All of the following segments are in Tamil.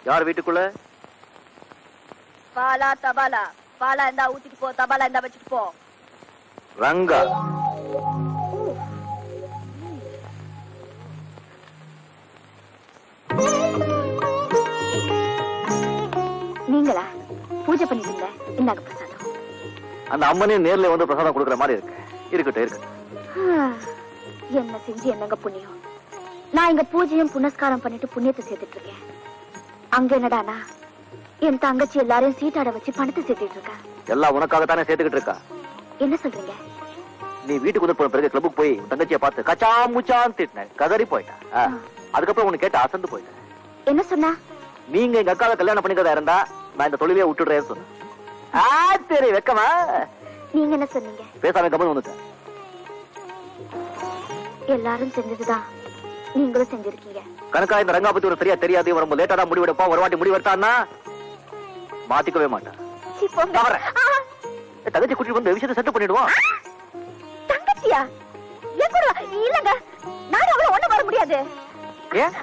யார் வீட்டுக்குள்ள? பாலா தபாலா. பாலா இருந்தா ஊத்திட்டு போ, தபாலா இருந்தா வச்சுட்டு போ. ரங்கா. நீங்களா பூஜை பண்ணிட்டீங்களா? இந்தாங்க பிரசாதம். அந்த அம்மனே நேர்ல வந்து பிரசாதம் கொடுக்குற மாதிரி இருக்கு. இருக்கட்டும் இருக்கட்டும். என்ன செஞ்சு என்னங்க புண்ணியம். நான் இங்க பூஜையும் புனஸ்காரம் பண்ணிட்டு புண்ணியத்தை சேர்த்துட்டு இருக்கேன். அங்க என்னடானா என் தங்கச்சி எல்லாரையும் சீட்டாட வச்சு பணத்தை சேர்த்துட்டு இருக்கா. எல்லாம் உனக்காகத்தானே சேர்த்துக்கிட்டு இருக்கா. என்ன சொல்றீங்க? நீ வீட்டுக்கு வந்து போன பிறகு கிளப்புக்கு போய் தங்கச்சியை பார்த்து கச்சா முச்சான்னு திட்டின, கதறி போயிட்டா. அதுக்கப்புறம் உனக்கு கேட்டு அசந்து போயிட்டேன். என்ன சொன்னா? நீங்க எங்க அக்காவை கல்யாணம் பண்ணிக்கிறதா இருந்தா நான் இந்த தொழிலே விட்டுடுறேன்னு சொன்னேன். சரி வெக்கமா? நீங்க என்ன சொன்னீங்க? பேசாம கம்மன் வந்துட்டேன். எல்லாரும் செஞ்சதுதான் நீங்களும் செஞ்சிருக்கீங்க. கணக்கா இந்த ரங்கா பத்தி ஒரு சரியா தெரியாது. ரொம்ப லேட்டா தான் முடிவெடுப்பா. ஒரு வாட்டி முடிவெடுத்தான்னா மாத்திக்கவே மாட்டான். தங்கச்சி குட்டி வந்து விஷயத்தை செட்டு பண்ணிடுவோம். தங்கச்சியா? இல்லங்க, நான் அவளை ஒண்ணு வர முடியாது.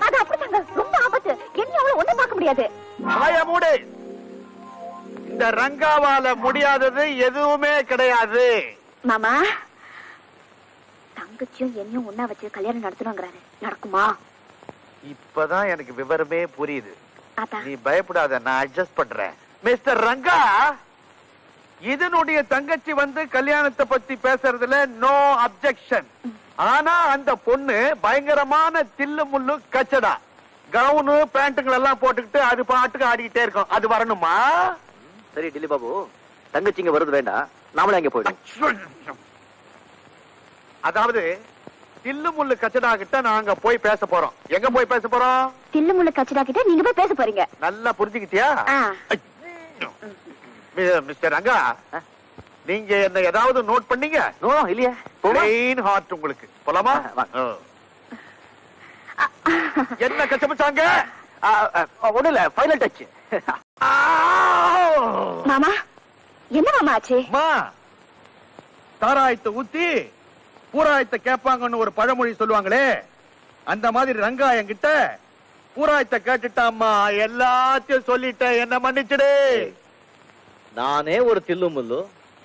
அது அப்படித்தாங்க, ரொம்ப ஆபத்து. என்ன அவளை ஒண்ணு பார்க்க முடியாது. இந்த ரங்காவால முடியாதது எதுவுமே கிடையாது. மாமா, தங்கச்சியும் என்னையும் ஒன்னா வச்சு கல்யாணம் நடத்தணுங்கிறாரு. நடக்குமா? இப்பதான் எனக்கு விவரமே புரியுது. நீ பயப்படாத, நான் அட்ஜஸ்ட் பண்றேன். மிஸ்டர் ரங்கா, இதனுடைய தங்கச்சி வந்து கல்யாணத்தை பத்தி பேசுறதுல நோ அப்செக்ஷன். ஆனா அந்த பொண்ணு பயங்கரமான தில்லு முள்ளு கச்சடா. கவுனு பேண்ட்டுகள் எல்லாம் போட்டுக்கிட்டு அது பாட்டுக்கு ஆடிக்கிட்டே இருக்கும். அது வரணுமா? சரி டில்லி பாபு, தங்கச்சிங்க வருது வேண்டாம், நாமளே அங்க போயிடும். அதாவது தில்லு முள்ளு கச்சடா கிட்ட நாங்க போய் பேச போறோம். எங்க போய் பேச போறோம்? தில்லு முள்ளு கச்சடா கிட்ட நீங்க போய் பேச போறீங்க. நல்லா புரிஞ்சுக்கிட்டியா? மிஸ்டர் ரங்கா, நீங்க என்ன ஏதாவது நோட் பண்ணீங்க? இல்லையா? பிளெயின் ஹார்ட் உங்களுக்கு. போலாமா? என்ன கச்சமிச்சாங்க? ஒண்ணு இல்ல, ஃபைனல் டச். மாமா, என்ன மாமா ஆச்சு? தாராயத்தை ஊத்தி பூராயத்தை கேட்பாங்கன்னு ஒரு பழமொழி சொல்லுவாங்களே, அந்த மாதிரி ரங்கா என்கிட்ட பூராயத்தை கேட்டுட்டாமா. எல்லாத்தையும் சொல்லிட்டேன், என்ன மன்னிச்சுடு. நானே ஒரு தில்லு முள்ளு,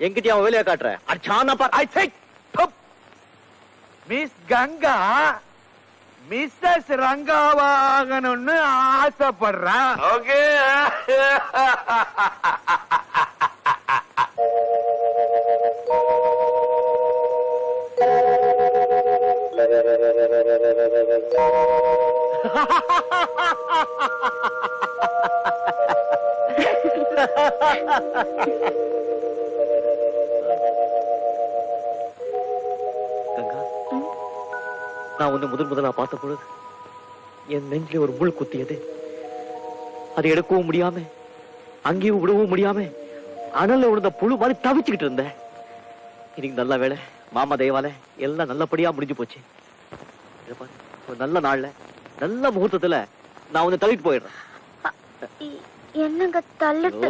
என்கிட்ட அவன் வேலையை காட்டுறேன். மிஸ் கங்கா மிஸ்ஸஸ் ரங்காவாகணும்னு ஆசைப்படுறான். ஓகே. கங்கா, நான் உன்னை முதலா பார்த்த பொழுது என் நெஞ்சில ஒரு முள் குத்தியது. அதை எடுக்கவும் முடியாம, அங்கேயும் விடவும் முடியாம, அனல்ல விழுந்த புழு மாதிரி தவிச்சுக்கிட்டு இருந்தேன். இன்னைக்கு நல்ல வேலை, மாமா தயவால எல்லாம் நல்லபடியா முடிஞ்சு போச்சு. ஒரு நல்ல நாள்ல, நல்ல முகூர்த்தத்துல நான் உன்னை தள்ளிட்டு போயிடுறேன். என்னங்க தள்ளிட்டு?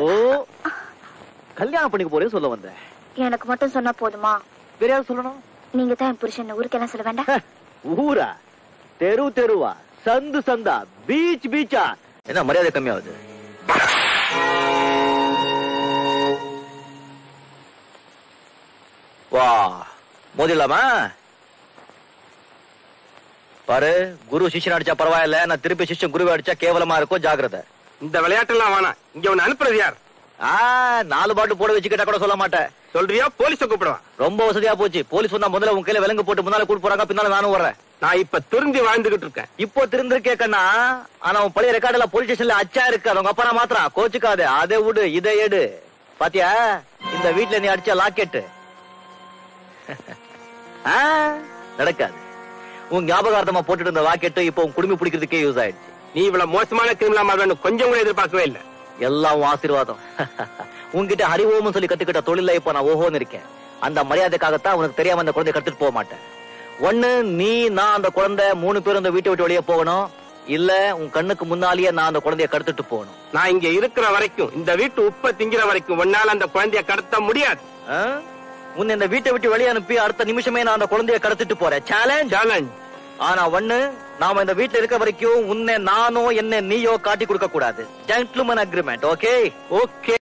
கல்யாணம் பண்ணிக்க போறேன்னு சொல்ல வந்தேன். எனக்கு மட்டும் சொன்னா போதுமா? வேற யாரும் சொல்லணும்? நீங்க தான் என் புருஷன். ஊருக்கெல்லாம் சொல்ல வேண்டாம். ஊரா, தெரு தெருவா, சந்து சந்தா, பீச் பீச்சா, என்ன மரியாதை கம்மியாகுது? வா, மோதிடலாமா? பாரு, குரு சிஷ்யன் அடிச்சா பரவாயில்ல, நான் திருப்பி சிஷ்யன் குருவை அடிச்சா கேவலமா இருக்கும். ஜாக்கிரதை. இந்த விளையாட்டு எல்லாம் வேணாம். இங்க ஒன்னு அனுப்புறது யார்? 4 பாட்டு போட வச்சுக்கிட்டா கூட சொல்ல மாட்டேன். சொல்றியா? போலீஸ கூப்பிடுவான். ரொம்ப வசதியா போச்சு. போலீஸ் வந்தா முதல்ல உன் கையில விலங்கு போட்டு முன்னால கூட்டு போறாங்க, பின்னால நானும் வர்றேன். நான் இப்ப திருந்தி வாழ்ந்துகிட்டு இருக்கேன். இப்போ திருந்திருக்கே கண்ணா. ஆனா உன் பழைய ரெக்கார்ட் எல்லாம் போலீஸ் ஸ்டேஷன்ல அச்சா இருக்கு. அவங்க அப்பா மாத்திரம் கோச்சுக்காது. அதை விடு, இதை எடு. பாத்தியா, இந்த வீட்டுல நீ அடிச்ச லாக்கெட்டு நடக்காது. உன் ஞாபகார்த்தமா போட்டுட்டு இருந்த லாக்கெட்டு இப்போ உன் குடும்பம் பிடிக்கிறதுக்கே யூஸ் ஆயிடுச்சு. நீ இவ்வளவு மோசமான கிரிமினல் கொஞ்சம் கூட எதிர்பார்க்கவே இல்லை. எல்லாம் ஆசீர்வாதம். உன்கிட்ட ஹரிஓம் சொல்லி கத்துக்கிட்ட தொழில இப்ப நான் ஓஹோன்னு இருக்கேன். அந்த மரியாதைக்காகத்தான் உனக்கு தெரியாம அந்த குழந்தைய கத்துட்டு போக மாட்டேன். ஒண்ணு நீ, நான், அந்த குழந்தை 3 பேரும் அந்த வீட்டை விட்டு வெளியே போகணும். இல்ல உன் கண்ணுக்கு முன்னாலேயே நான் அந்த குழந்தைய கடத்திட்டு போகணும். நான் இங்க இருக்கிற வரைக்கும், இந்த வீட்டு உப்ப திங்கிற வரைக்கும் ஒன்னால அந்த குழந்தைய கடத்த முடியாது. உன்னை இந்த வீட்டை விட்டு வெளியே அனுப்பி அடுத்த நிமிஷமே நான் அந்த குழந்தைய கடத்திட்டு போறேன். சேலஞ்ச். ஆனா ஒண்ணு, நாம இந்த வீட்டுல இருக்க வரைக்கும் உன்னை நானோ என்ன நீயோ காட்டி கொடுக்க கூடாது. Gentleman agreement. ஓகே? ஓகே.